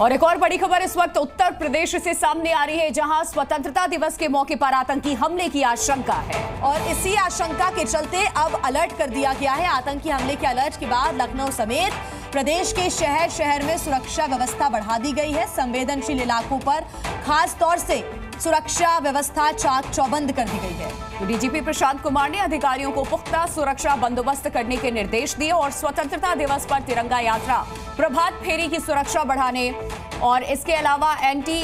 और एक और बड़ी खबर इस वक्त उत्तर प्रदेश से सामने आ रही है, जहां स्वतंत्रता दिवस के मौके पर आतंकी हमले की आशंका है और इसी आशंका के चलते अब अलर्ट कर दिया गया है। आतंकी हमले के अलर्ट के बाद लखनऊ समेत प्रदेश के शहर शहर में सुरक्षा व्यवस्था बढ़ा दी गई है। संवेदनशील इलाकों पर खास तौर से सुरक्षा व्यवस्था चाक चौबंद कर दी गई है। तो डीजीपी प्रशांत कुमार ने अधिकारियों को पुख्ता सुरक्षा बंदोबस्त करने के निर्देश दिए और स्वतंत्रता दिवस पर तिरंगा यात्रा, प्रभात फेरी की सुरक्षा बढ़ाने और इसके अलावा एंटी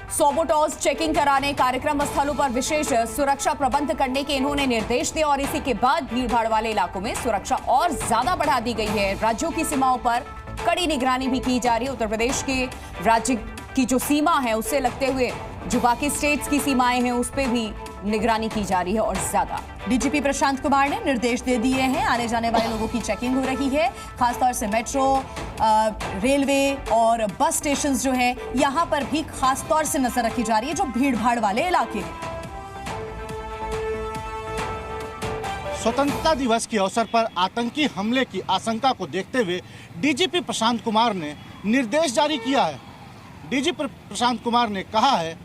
सोबोटॉज चेकिंग कराने, कार्यक्रम स्थलों पर विशेष सुरक्षा प्रबंध करने के इन्होंने निर्देश दिए। और इसी के बाद भीड़भाड़ वाले इलाकों में सुरक्षा और ज्यादा बढ़ा दी गई है। राज्यों की सीमाओं पर कड़ी निगरानी भी की जा रही है। उत्तर प्रदेश के राज्य की जो सीमा है उससे लगते हुए जो बाकी स्टेट्स की सीमाएं हैं उस पर भी निगरानी की जा रही है और ज्यादा। डीजीपी प्रशांत कुमार ने निर्देश दे दिए हैं। आने जाने वाले लोगों की चेकिंग हो रही है, खासतौर से मेट्रो, रेलवे और बस स्टेशन जो है यहां पर भी खासतौर से नजर रखी जा रही है, जो भीड़भाड़ वाले इलाके हैं। स्वतंत्रता दिवस के अवसर पर आतंकी हमले की आशंका को देखते हुए डीजीपी प्रशांत कुमार ने निर्देश जारी किया है। डीजीपी प्रशांत कुमार ने कहा है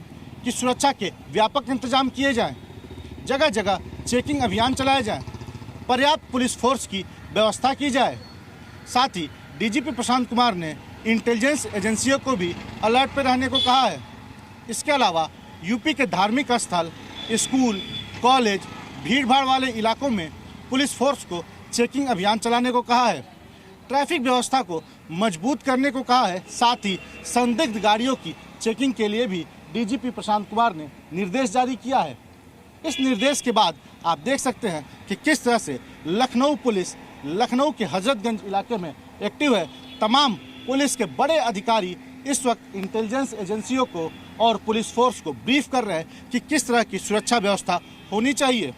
कि सुरक्षा के व्यापक इंतजाम किए जाएं, जगह जगह चेकिंग अभियान चलाए जाएं, पर्याप्त पुलिस फोर्स की व्यवस्था की जाए। साथ ही डीजीपी प्रशांत कुमार ने इंटेलिजेंस एजेंसियों को भी अलर्ट पर रहने को कहा है। इसके अलावा यूपी के धार्मिक स्थल, स्कूल, कॉलेज, भीड़भाड़ वाले इलाकों में पुलिस फोर्स को चेकिंग अभियान चलाने को कहा है। ट्रैफिक व्यवस्था को मजबूत करने को कहा है। साथ ही संदिग्ध गाड़ियों की चेकिंग के लिए भी डीजीपी प्रशांत कुमार ने निर्देश जारी किया है। इस निर्देश के बाद आप देख सकते हैं कि किस तरह से लखनऊ पुलिस लखनऊ के हजरतगंज इलाके में एक्टिव है। तमाम पुलिस के बड़े अधिकारी इस वक्त इंटेलिजेंस एजेंसियों को और पुलिस फोर्स को ब्रीफ कर रहे हैं कि किस तरह की सुरक्षा व्यवस्था होनी चाहिए।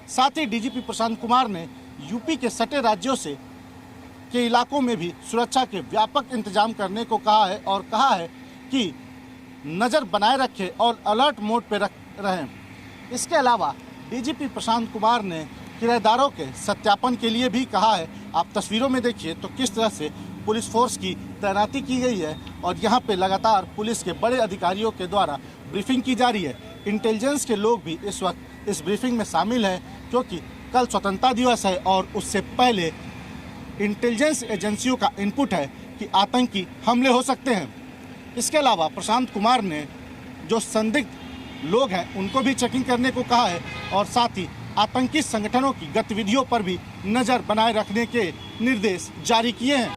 साथ ही डीजीपी प्रशांत कुमार ने यूपी के सटे राज्यों से के इलाकों में भी सुरक्षा के व्यापक इंतजाम करने को कहा है और कहा है कि नज़र बनाए रखें और अलर्ट मोड पर रहें। इसके अलावा डीजीपी प्रशांत कुमार ने किराएदारों के सत्यापन के लिए भी कहा है। आप तस्वीरों में देखिए तो किस तरह से पुलिस फोर्स की तैनाती की गई है और यहाँ पे लगातार पुलिस के बड़े अधिकारियों के द्वारा ब्रीफिंग की जा रही है। इंटेलिजेंस के लोग भी इस वक्त इस ब्रीफिंग में शामिल हैं, क्योंकि कल स्वतंत्रता दिवस है और उससे पहले इंटेलिजेंस एजेंसियों का इनपुट है कि आतंकी हमले हो सकते हैं। इसके अलावा प्रशांत कुमार ने जो संदिग्ध लोग हैं उनको भी चेकिंग करने को कहा है और साथ ही आतंकी संगठनों की गतिविधियों पर भी नज़र बनाए रखने के निर्देश जारी किए हैं।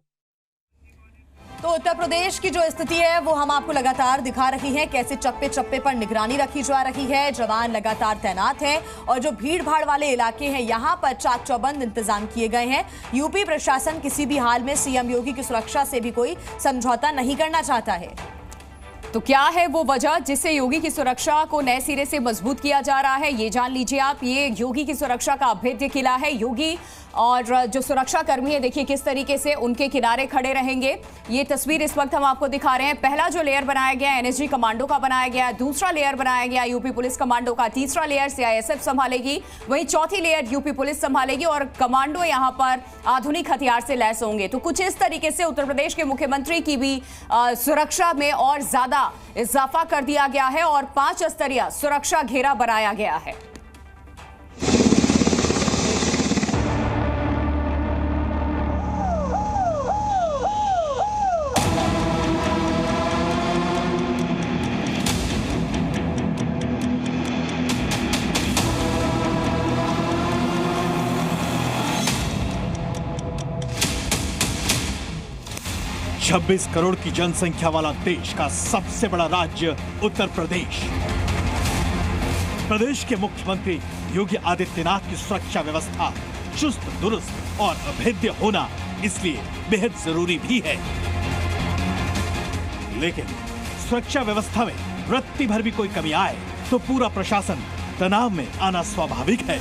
तो उत्तर प्रदेश की जो स्थिति है वो हम आपको लगातार दिखा रही हैं, कैसे चप्पे चप्पे पर निगरानी रखी जा रही है, जवान लगातार तैनात हैं और जो भीड़ भाड़ वाले इलाके हैं यहां पर चाक चौबंद इंतजाम किए गए हैं। यूपी प्रशासन किसी भी हाल में सीएम योगी की सुरक्षा से भी कोई समझौता नहीं करना चाहता है। तो क्या है वो वजह जिससे योगी की सुरक्षा को नए सिरे से मजबूत किया जा रहा है, ये जान लीजिए आप। ये योगी की सुरक्षा का अभेद्य किला है। योगी और जो सुरक्षा कर्मी है देखिए किस तरीके से उनके किनारे खड़े रहेंगे। ये तस्वीर इस वक्त हम आपको दिखा रहे हैं। पहला जो लेयर बनाया गया है एनएसजी कमांडो का बनाया गया, दूसरा लेयर बनाया गया यूपी पुलिस कमांडो का, तीसरा लेयर सीआईएसएफ संभालेगी, वहीं चौथी लेयर यूपी पुलिस संभालेगी और कमांडो यहाँ पर आधुनिक हथियार से लैस होंगे। तो कुछ इस तरीके से उत्तर प्रदेश के मुख्यमंत्री की भी सुरक्षा में और ज्यादा इजाफा कर दिया गया है और 5 स्तरीय सुरक्षा घेरा बनाया गया है। छब्बीस करोड़ की जनसंख्या वाला देश का सबसे बड़ा राज्य उत्तर प्रदेश। प्रदेश के मुख्यमंत्री योगी आदित्यनाथ की सुरक्षा व्यवस्था चुस्त दुरुस्त और अभेद्य होना इसलिए बेहद जरूरी भी है। लेकिन सुरक्षा व्यवस्था में रत्ती भर भी कोई कमी आए तो पूरा प्रशासन तनाव में आना स्वाभाविक है।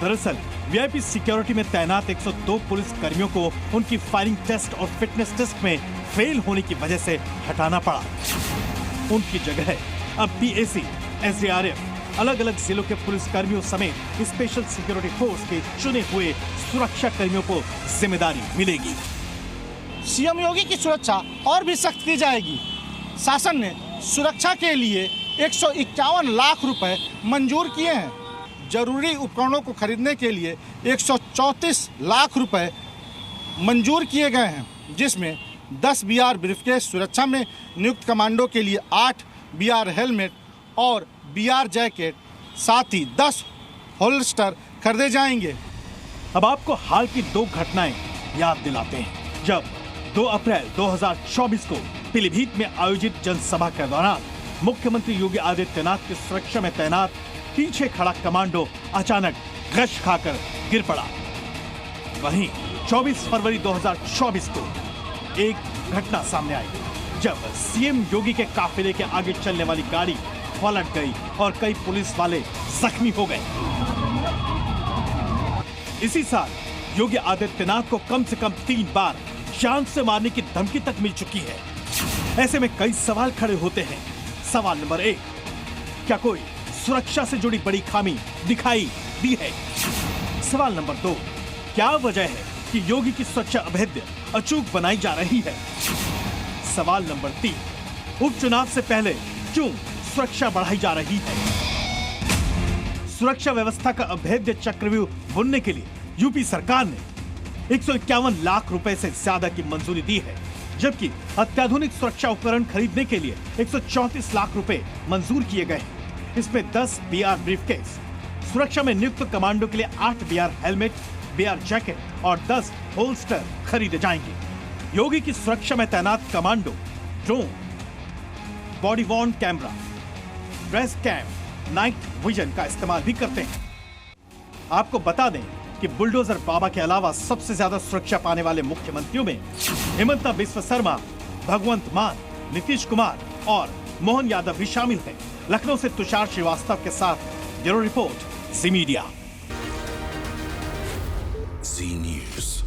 दरअसल वीआईपी सिक्योरिटी में तैनात 102 पुलिस कर्मियों को उनकी फायरिंग टेस्ट और फिटनेस टेस्ट में फेल होने की वजह से हटाना पड़ा। उनकी जगह अब पीएसी, एसडीआरएफ, अलग अलग जिलों के पुलिस कर्मियों समेत स्पेशल सिक्योरिटी फोर्स के चुने हुए सुरक्षा कर्मियों को जिम्मेदारी मिलेगी। सीएम योगी की सुरक्षा और भी सख्त की जाएगी। शासन ने सुरक्षा के लिए 151 लाख रुपए मंजूर किए हैं। जरूरी उपकरणों को खरीदने के लिए 134 लाख रुपए मंजूर किए गए हैं, जिसमें 10 बीआर ब्रीफकेस, सुरक्षा में नियुक्त कमांडो के लिए 8 बीआर हेलमेट और बीआर जैकेट, साथ ही 10 होल्स्टर खरीदे जाएंगे। अब आपको हाल की 2 घटनाएं याद दिलाते हैं। जब 2 अप्रैल 2024 को पीलीभीत में आयोजित जनसभा के दौरान मुख्यमंत्री योगी आदित्यनाथ की सुरक्षा में तैनात पीछे खड़ा कमांडो अचानक गश खाकर गिर पड़ा। वहीं 24 फरवरी 2024 को एक घटना सामने आई जब सीएम योगी के काफिले के आगे चलने वाली गाड़ी पलट गई और कई पुलिस वाले जख्मी हो गए। इसी साल योगी आदित्यनाथ को कम से कम 3 बार जान से मारने की धमकी तक मिल चुकी है। ऐसे में कई सवाल खड़े होते हैं। सवाल नंबर 1, क्या कोई सुरक्षा से जुड़ी बड़ी खामी दिखाई दी है? सवाल नंबर 2, क्या वजह है कि योगी की सुरक्षा अभेद्य अचूक बनाई जा रही है? सवाल नंबर 3, उपचुनाव से पहले क्यों सुरक्षा बढ़ाई जा रही है? सुरक्षा व्यवस्था का अभेद्य चक्रव्यूह बुनने के लिए यूपी सरकार ने 151 लाख रुपए से ज्यादा की मंजूरी दी है, जबकि अत्याधुनिक सुरक्षा उपकरण खरीदने के लिए 134 लाख रुपए मंजूर किए गए हैं। इसमें 10 बीआर ब्रीफकेस, सुरक्षा में नियुक्त कमांडो के लिए 8 बीआर हेलमेट, बीआर जैकेट और 10 होल्स्टर खरीदे जाएंगे। योगी की सुरक्षा में तैनात commando drone, body worn camera, dress cam, night vision का इस्तेमाल भी करते हैं। आपको बता दें कि बुलडोजर बाबा के अलावा सबसे ज्यादा सुरक्षा पाने वाले मुख्यमंत्रियों में हिमंता बिस्वा शर्मा, भगवंत मान, नीतीश कुमार और मोहन यादव भी शामिल हैं। लखनऊ से तुषार श्रीवास्तव के साथ ब्यूरो रिपोर्ट, जी मीडिया। जी न्यूज़।